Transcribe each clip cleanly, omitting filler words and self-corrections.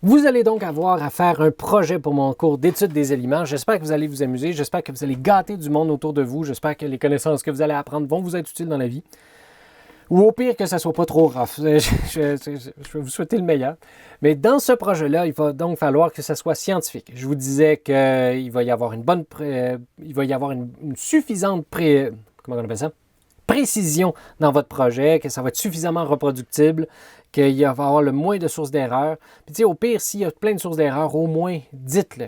Vous allez donc avoir à faire un projet pour mon cours d'étude des aliments. J'espère que vous allez vous amuser. J'espère que vous allez gâter du monde autour de vous. J'espère que les connaissances que vous allez apprendre vont vous être utiles dans la vie. Ou au pire, que ça ne soit pas trop rough. Je vais vous souhaiter le meilleur. Mais dans ce projet-là, il va donc falloir que ça soit scientifique. Je vous disais qu'il va y avoir une suffisante comment on appelle ça? Précision dans votre projet, que ça va être suffisamment reproductible, qu'il va y avoir le moins de sources d'erreur. Puis, tu sais, au pire, s'il y a plein de sources d'erreur, au moins, dites-le.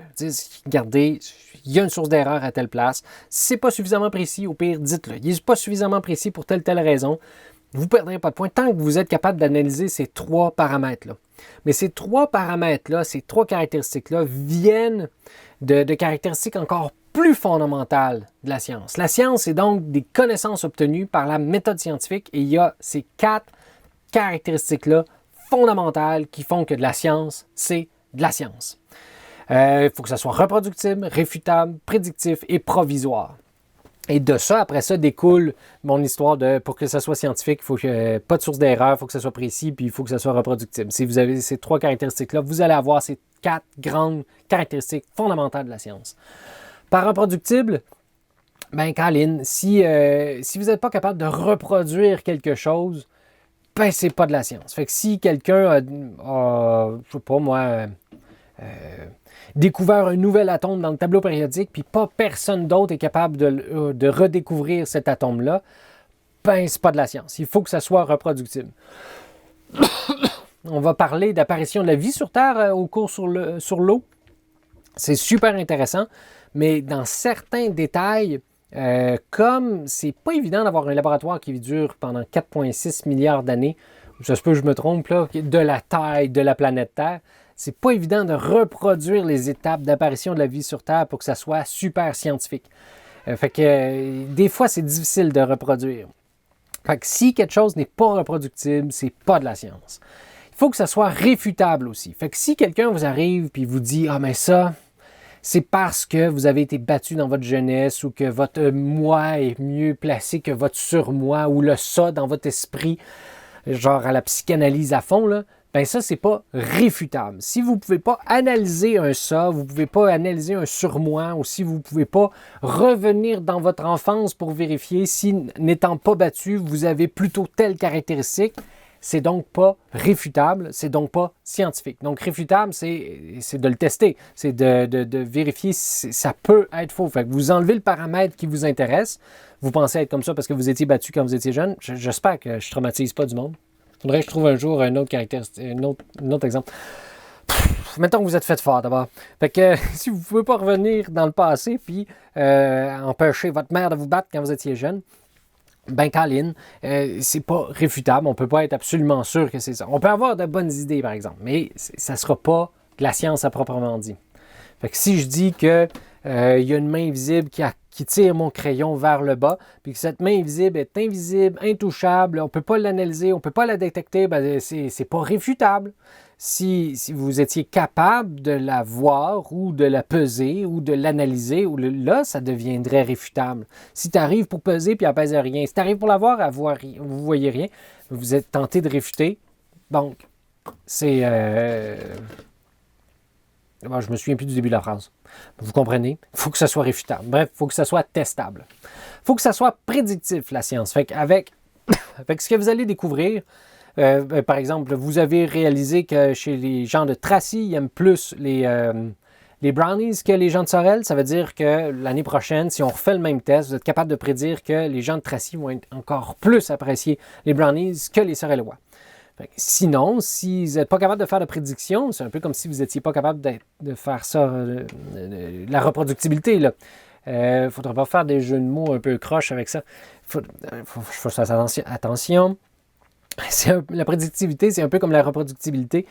Regardez, il y a une source d'erreur à telle place. Si ce n'est pas suffisamment précis, au pire, dites-le. Il n'est pas suffisamment précis pour telle raison. Vous ne perdrez pas de point tant que vous êtes capable d'analyser ces trois paramètres-là. Mais ces trois paramètres-là, ces trois caractéristiques-là viennent de caractéristiques encore plus fondamentales de la science. La science, c'est donc des connaissances obtenues par la méthode scientifique et il y a ces quatre caractéristiques-là fondamentales qui font que de la science, c'est de la science. Il faut que ça soit reproductible, réfutable, prédictif et provisoire. Et de ça, après ça, découle mon histoire de pour que ça soit scientifique, il faut que pas de source d'erreur, il faut que ça soit précis, puis il faut que ça soit reproductible. Si vous avez ces trois caractéristiques-là, vous allez avoir ces quatre grandes caractéristiques fondamentales de la science. Par reproductible, ben Colin, si vous n'êtes pas capable de reproduire quelque chose, ben c'est pas de la science. Fait que si quelqu'un a je sais pas moi, découvert un nouvel atome dans le tableau périodique, puis pas personne d'autre est capable de redécouvrir cet atome-là, ben c'est pas de la science. Il faut que ça soit reproductible. On va parler d'apparition de la vie sur Terre au cours sur l'eau. C'est super intéressant, mais dans certains détails, comme c'est pas évident d'avoir un laboratoire qui dure pendant 4,6 milliards d'années, ça se peut que je me trompe, là, de la taille de la planète Terre, c'est pas évident de reproduire les étapes d'apparition de la vie sur Terre pour que ça soit super scientifique. Fait que des fois, c'est difficile de reproduire. Fait que si quelque chose n'est pas reproductible, c'est pas de la science. Il faut que ça soit réfutable aussi. Fait que si quelqu'un vous arrive et vous dit « Ah, mais ça, c'est parce que vous avez été battu dans votre jeunesse ou que votre moi est mieux placé que votre surmoi ou le ça dans votre esprit, genre à la psychanalyse à fond, là, ben ça, c'est pas réfutable. Si vous ne pouvez pas analyser un ça, vous ne pouvez pas analyser un surmoi, ou si vous ne pouvez pas revenir dans votre enfance pour vérifier si, n'étant pas battu, vous avez plutôt telle caractéristique, c'est donc pas réfutable, c'est donc pas scientifique. Donc, réfutable, c'est de le tester, c'est de vérifier si ça peut être faux. Fait que vous enlevez le paramètre qui vous intéresse, vous pensez être comme ça parce que vous étiez battu quand vous étiez jeune. J'espère que je ne traumatise pas du monde. Il faudrait que je trouve un jour un autre exemple. Mettons que vous êtes fait fort d'abord. Fait que si vous ne pouvez pas revenir dans le passé puis empêcher votre mère de vous battre quand vous étiez jeune, ben Colin, c'est pas réfutable. On ne peut pas être absolument sûr que c'est ça. On peut avoir de bonnes idées, par exemple, mais ça ne sera pas de la science à proprement dit. Fait que si je dis que y a une main invisible qui tire mon crayon vers le bas, puis que cette main invisible est invisible, intouchable, on ne peut pas l'analyser, on ne peut pas la détecter, ben c'est pas réfutable. Si vous étiez capable de la voir ou de la peser ou de l'analyser, là, ça deviendrait réfutable. Si tu arrives pour peser puis elle ne pèse rien, si tu arrives pour la voir, vous ne voyez rien, vous êtes tenté de réfuter. Donc, c'est... Bon, je me souviens plus du début de la phrase. Vous comprenez? Il faut que ça soit réfutable. Bref, il faut que ça soit testable. Il faut que ça soit prédictif, la science. Fait qu'avec ce que vous allez découvrir, par exemple, vous avez réalisé que chez les gens de Tracy, ils aiment plus les brownies que les gens de Sorel. Ça veut dire que l'année prochaine, si on refait le même test, vous êtes capable de prédire que les gens de Tracy vont être encore plus apprécier les brownies que les Sorellois. Sinon, si vous n'êtes pas capable de faire de prédiction, c'est un peu comme si vous n'étiez pas capable de faire ça, la reproductibilité. Il ne faudrait pas faire des jeux de mots un peu croches avec ça. Il faut faire attention. La prédictivité, c'est un peu comme la reproductibilité.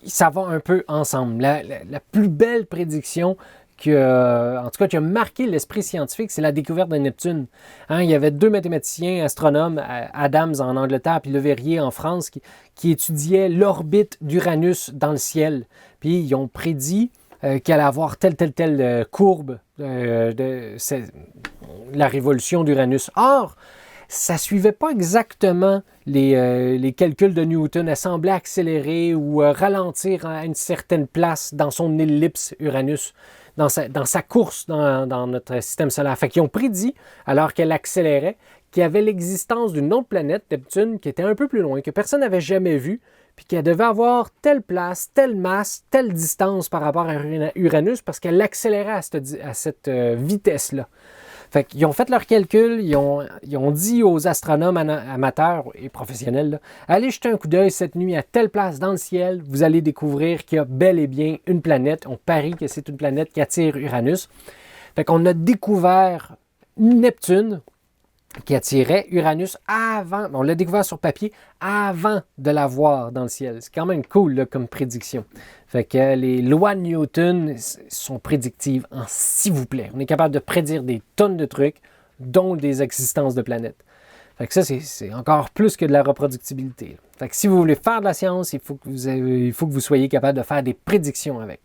Ça va un peu ensemble. La plus belle prédiction qui a marqué l'esprit scientifique, c'est la découverte de Neptune. Il y avait deux mathématiciens, astronomes, Adams en Angleterre puis Leverrier en France, qui étudiaient l'orbite d'Uranus dans le ciel. Puis ils ont prédit qu'il allait avoir telle courbe de la révolution d'Uranus. Or, ça ne suivait pas exactement les calculs de Newton. Elle semblait accélérer ou ralentir à une certaine place dans son ellipse Uranus, dans sa course dans notre système solaire. Fait qu'ils ont prédit, alors qu'elle accélérait, qu'il y avait l'existence d'une autre planète, Neptune, qui était un peu plus loin, que personne n'avait jamais vue, puis qu'elle devait avoir telle place, telle masse, telle distance par rapport à Uranus, parce qu'elle accélérait à cette vitesse-là. Fait qu'ils ont fait leurs calculs, ils ont dit aux astronomes amateurs et professionnels, là, allez jeter un coup d'œil cette nuit à telle place dans le ciel, vous allez découvrir qu'il y a bel et bien une planète. On parie que c'est une planète qui attire Uranus. Fait qu'on a découvert Neptune, qui attirait Uranus avant, on l'a découvert sur papier, avant de la voir dans le ciel. C'est quand même cool là, comme prédiction. Fait que les lois de Newton sont prédictives en s'il vous plaît. On est capable de prédire des tonnes de trucs, dont des existences de planètes. Fait que ça, c'est encore plus que de la reproductibilité. Fait que si vous voulez faire de la science, il faut que vous soyez capable de faire des prédictions avec.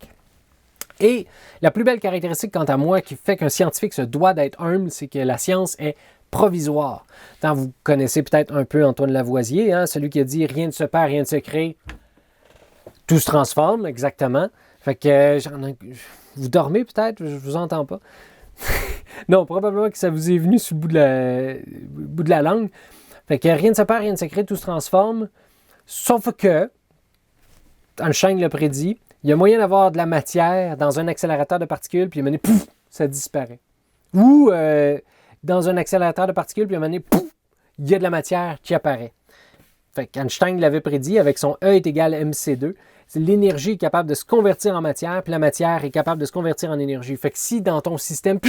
Et la plus belle caractéristique, quant à moi, qui fait qu'un scientifique se doit d'être humble, c'est que la science est provisoire. Tant vous connaissez peut-être un peu Antoine Lavoisier, hein, celui qui a dit « rien ne se perd, rien ne se crée ». Tout se transforme, exactement. Fait que vous dormez peut-être, je vous entends pas. Non, probablement que ça vous est venu sur le bout de la langue. Fait que rien ne se perd, rien ne se crée, tout se transforme. Sauf que, Einstein l'a prédit, il y a moyen d'avoir de la matière dans un accélérateur de particules, puis à un moment donné, pouf, ça disparaît. Ou dans un accélérateur de particules, puis à un moment donné, pouf, il y a de la matière qui apparaît. Fait qu'Einstein l'avait prédit avec son E est égal à mc2. L'énergie est capable de se convertir en matière, puis la matière est capable de se convertir en énergie. Fait que si dans ton système,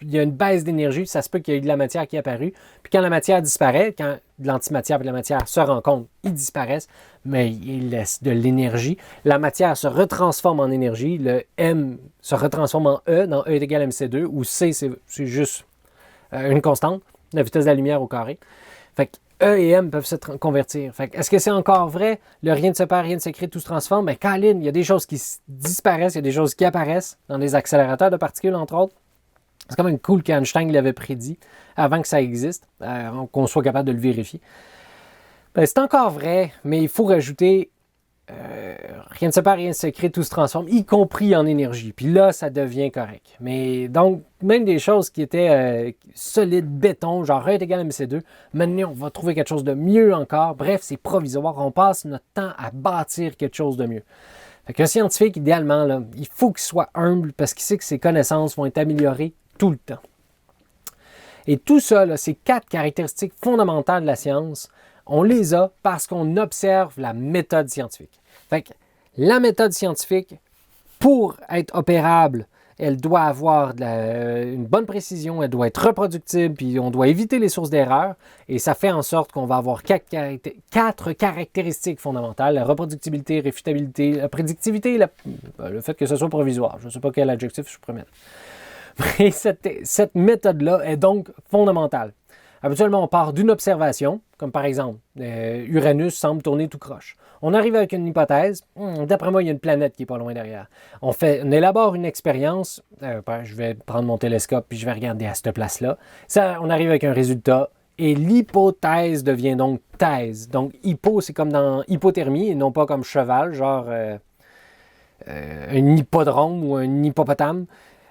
il y a une baisse d'énergie, ça se peut qu'il y ait de la matière qui est apparue. Puis quand la matière disparaît, quand l'antimatière et la matière se rencontrent, ils disparaissent, mais ils laissent de l'énergie. La matière se retransforme en énergie. Le M se retransforme en E, dans E est égal à mc2, où C, c'est juste une constante, la vitesse de la lumière au carré. Fait que E et M peuvent se convertir. Fait que, est-ce que c'est encore vrai? Le rien ne se perd, rien ne se crée, tout se transforme. Mais Colin, il y a des choses qui disparaissent, il y a des choses qui apparaissent dans les accélérateurs de particules, entre autres. C'est quand même cool qu'Einstein l'avait prédit avant que ça existe, qu'on soit capable de le vérifier. Ben, c'est encore vrai, mais il faut rajouter rien ne se perd, rien ne se crée, tout se transforme, y compris en énergie. Puis là, ça devient correct. Mais donc, même des choses qui étaient solides, béton, genre E est égal à mc2, maintenant, on va trouver quelque chose de mieux encore. Bref, c'est provisoire. On passe notre temps à bâtir quelque chose de mieux. Fait qu'un scientifique, idéalement, là, il faut qu'il soit humble parce qu'il sait que ses connaissances vont être améliorées tout le temps. Et tout ça, là, ces 4 caractéristiques fondamentales de la science, on les a parce qu'on observe la méthode scientifique. Fait que la méthode scientifique, pour être opérable, elle doit avoir une bonne précision, elle doit être reproductible, puis on doit éviter les sources d'erreur. Et ça fait en sorte qu'on va avoir 4 caractéristiques fondamentales: la reproductibilité, réfutabilité, la prédictivité, le fait que ce soit provisoire. Je ne sais pas quel adjectif je pourrais mettre. Mais cette méthode-là est donc fondamentale. Habituellement, on part d'une observation, comme par exemple, Uranus semble tourner tout croche. On arrive avec une hypothèse, d'après moi, il y a une planète qui n'est pas loin derrière. On élabore une expérience, je vais prendre mon télescope puis je vais regarder à cette place-là. On arrive avec un résultat et l'hypothèse devient donc thèse. Donc, hypo, c'est comme dans hypothermie et non pas comme cheval, genre un hippodrome ou un hippopotame.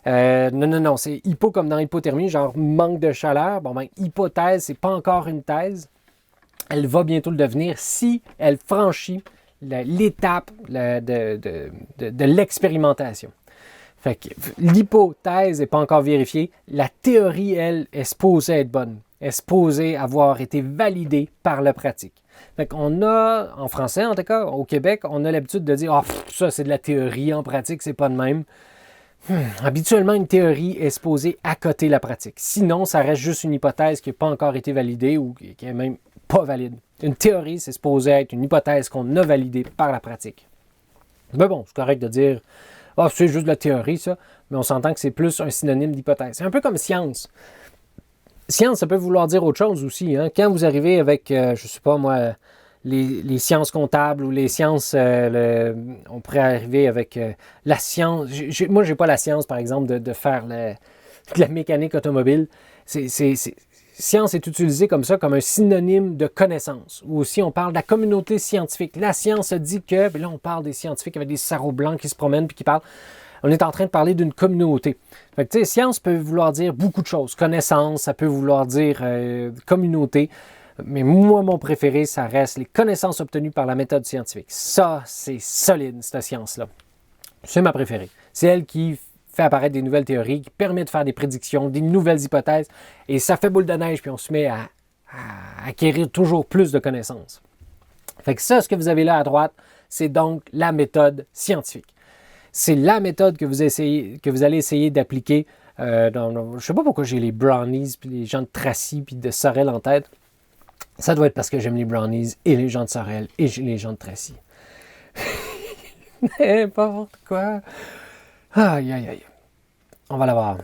Non, c'est hypo comme dans hypothermie, genre manque de chaleur. Bon, ben, hypothèse, c'est pas encore une thèse. Elle va bientôt le devenir si elle franchit l'étape de l'expérimentation. Fait que l'hypothèse n'est pas encore vérifiée. La théorie, elle, est supposée être bonne. Est supposée avoir été validée par la pratique. Fait qu'on a, en français en tout cas, au Québec, on a l'habitude de dire « Ah, ça c'est de la théorie, en pratique, c'est pas de même ». Habituellement, une théorie est supposée accoter la pratique. Sinon, ça reste juste une hypothèse qui n'a pas encore été validée ou qui n'est même pas valide. Une théorie, c'est supposé être une hypothèse qu'on a validée par la pratique. Mais bon, c'est correct de dire « Ah, c'est juste de la théorie, ça », mais on s'entend que c'est plus un synonyme d'hypothèse. C'est un peu comme science. Science, ça peut vouloir dire autre chose aussi. Hein? Quand vous arrivez avec, je ne sais pas moi, les sciences comptables ou les sciences, on pourrait arriver avec la science. Moi, je n'ai pas la science, par exemple, de faire de la mécanique automobile. science est utilisée comme ça, comme un synonyme de connaissance. Ou aussi, on parle de la communauté scientifique. La science a dit que, puis là, on parle des scientifiques avec des sarraux blancs qui se promènent puis qui parlent. On est en train de parler d'une communauté. Fait que, tu sais, science peut vouloir dire beaucoup de choses. Connaissance, ça peut vouloir dire communauté. Mais moi, mon préféré, ça reste les connaissances obtenues par la méthode scientifique. Ça, c'est solide, cette science-là. C'est ma préférée. C'est elle qui fait apparaître des nouvelles théories, qui permet de faire des prédictions, des nouvelles hypothèses, et ça fait boule de neige, puis on se met à acquérir toujours plus de connaissances. Fait que ça, ce que vous avez là à droite, c'est donc la méthode scientifique. C'est la méthode que vous allez essayer d'appliquer. Je ne sais pas pourquoi j'ai les brownies, puis les gens de Tracy, puis de Sorel en tête. Ça doit être parce que j'aime les brownies et les gens de Sorel et les gens de Tracy. N'importe quoi. Aïe, aïe, aïe. On va la voir.